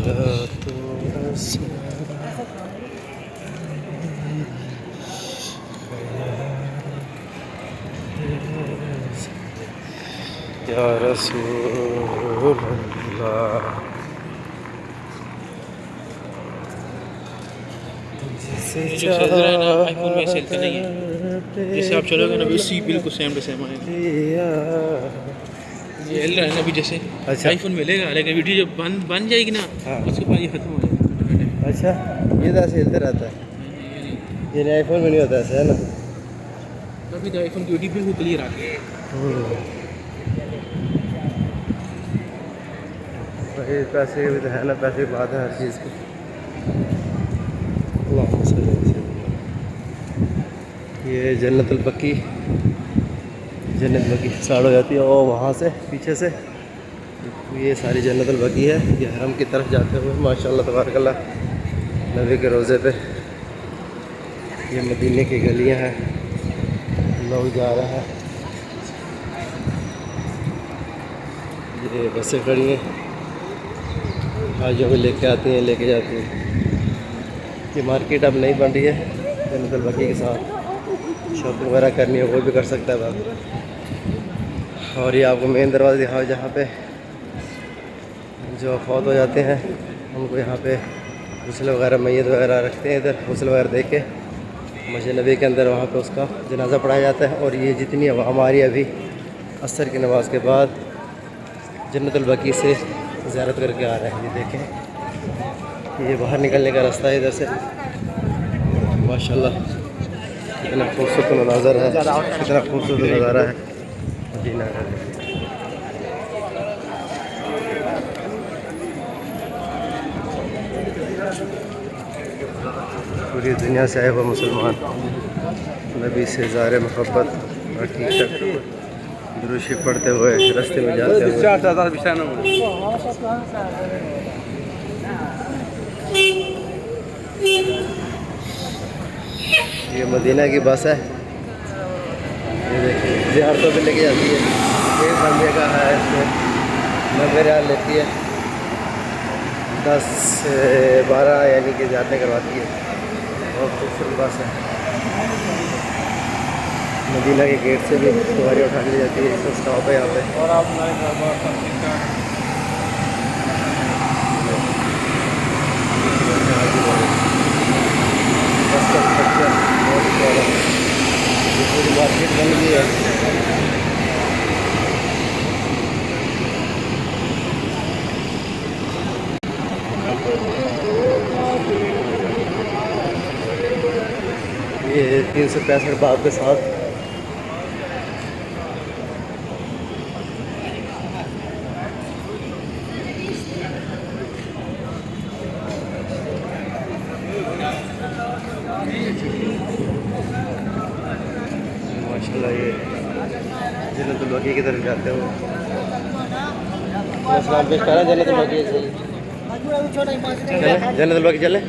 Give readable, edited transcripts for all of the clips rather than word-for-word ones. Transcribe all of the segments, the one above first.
या रसूल अल्लाह। जो चल रहा है ना आईफोन में चलता नहीं है, जैसे आप चलोगे ना वैसे बिल्कुल सेम टू सेम आएगा। ये हिल रहा है ना अभी जैसे। अच्छा। आईफोन मिलेगा लेकिन वीडियो जब बन जाएगी ना, हाँ। उसके बाद ये खत्म हो जाएगा। अच्छा, ये तो ऐसे हिलते रहता है, ये आईफोन में नहीं होता ऐसे, है ना। तभी तो आईफोन की वीडियो बिल्कुल क्लियर आती है। भाई पैसे भी तो है ना, पैसे की बात है हर चीज़ की। ये जन्नतुल बकी स्टार्ट हो जाती है और वहाँ से पीछे से ये सारी जन्नतुल बकी है। ये हरम की तरफ जाते हुए माशाल्लाह तबारकल्लाह नबी के रोज़े पे ये मदीने की गलियाँ हैं, लोग जा रहे हैं। ये बसें खड़ी हैं, हाजियों को लेके आती हैं, लेके जाती हैं। ये मार्केट अब नहीं बन रही है, जन्नतुल बकी के साथ शॉपिंग वगैरह करनी हो वो भी कर सकता है बात। और ये आपको मेन दरवाज़ा दिखाओ जहाँ पे जो फौत हो जाते हैं उनको यहाँ पे गुस्ल वगैरह मैयत वगैरह रखते हैं, इधर गुस्ल वगैरह दे के मस्जिद नबी के अंदर वहाँ पे उसका जनाजा पढ़ाया जाता है। और ये जितनी अवाम आ रही है अभी असर की नमाज़ के बाद जन्नतुल बकी से ज़ियारत करके आ रहे हैं। ये देखें, ये बाहर निकलने का रास्ता है इधर से। माशाल्लाह कितना खूबसूरत नज़ारा है, कितना खूबसूरत नज़ारा है मदीना का। पूरी दुनिया से आए हुए मुसलमान नबी से ज़ारे मोहब्बत और ठीक ठाक दुरूशी पढ़ते हुए रास्ते में जाते हुए। ये मदीना की बस है, ये देखिए ज़ियारतों पे लेके जाती है। एक बंदे का है इसमें 90 रियाल लेती है, 10 से 12 यानी कि ज़्यारतें करवाती है। बहुत खूबसूरत बस है। मदीना के गेट से भी सवारी उठा ली जाती है, इसका स्टॉप है यहाँ पे। और आप बस का स्ट्रक्चर बहुत ज़्यादा, पूरी मार्केट बन गई है। ये 365 बाब के साथ माशाल्लाह ये जन्नतुल बकी की तरफ जाते हो। सलाम पेश करा जन्नतुल बकी से, जन्नतुल बकी चले।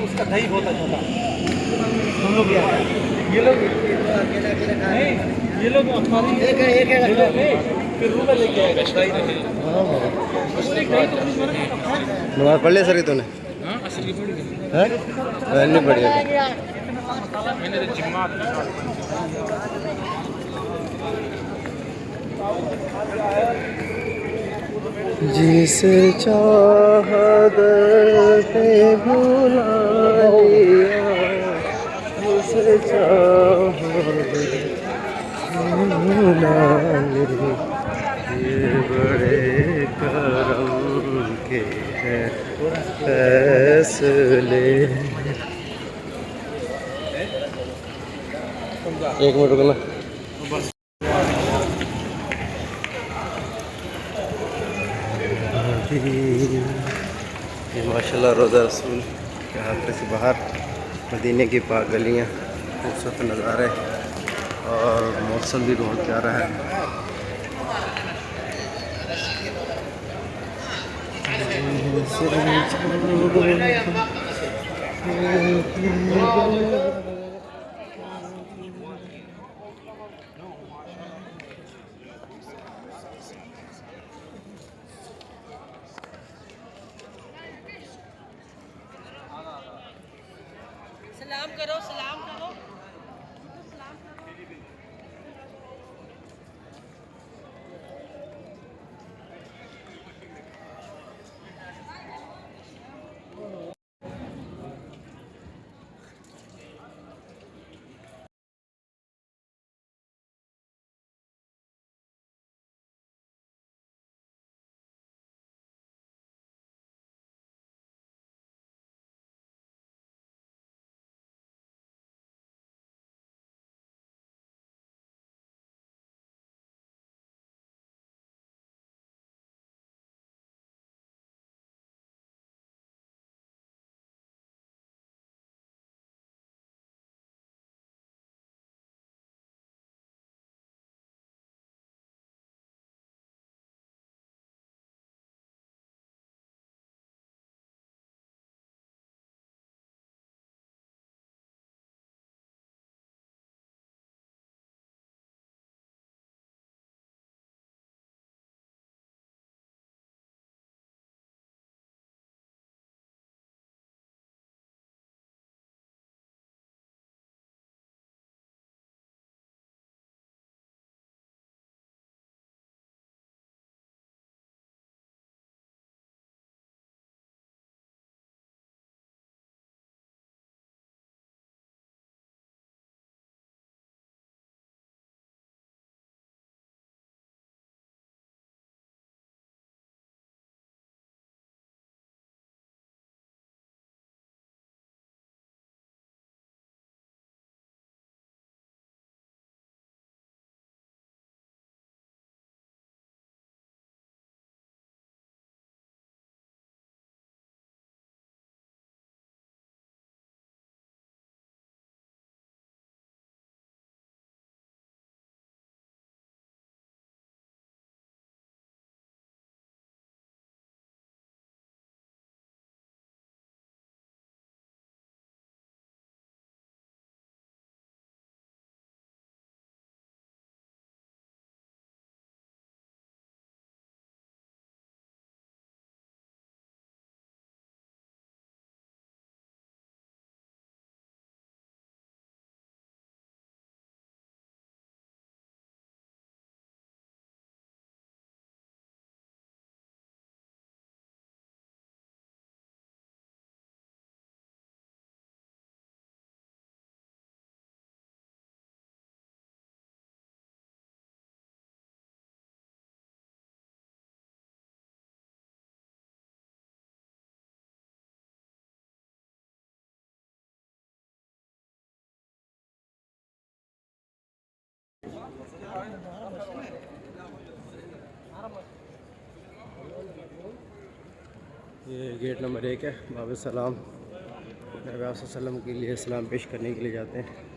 उसका दही बहुत अच्छा था। हम लोग ये लोग नमाज पढ़ लिया सर की तूने? नहीं पढ़ी जिसे चाहत भुला लिया, जिसे चाहत भुला लिया, ये बड़े करम के हैं फैसले। एक मिनट रुकना। ये माशाल्लाह रोज़ा रसूल के हाथ से बाहर मदीने की पाक गलियाँ, खूबसूरत नज़ारे और मौसम भी बहुत प्यारा है। सलाम करो, सलाम करो। ये गेट नंबर 1 है, बाब सलाम। नबी वसल्लम के लिए सलाम पेश करने के लिए जाते हैं।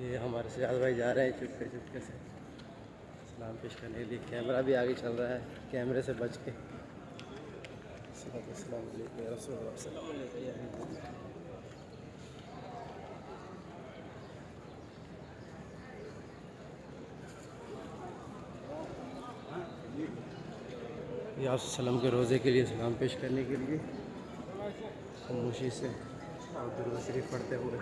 ये हमारे सजाद भाई जा रहे हैं चुपके चुपके से सलाम पेश करने के लिए। कैमरा भी आगे चल रहा है, कैमरे से बच के। या सलाम के रोज़े के लिए सलाम पेश करने के लिए खामोशी से और दुरूद शरीफ पढ़ते हुए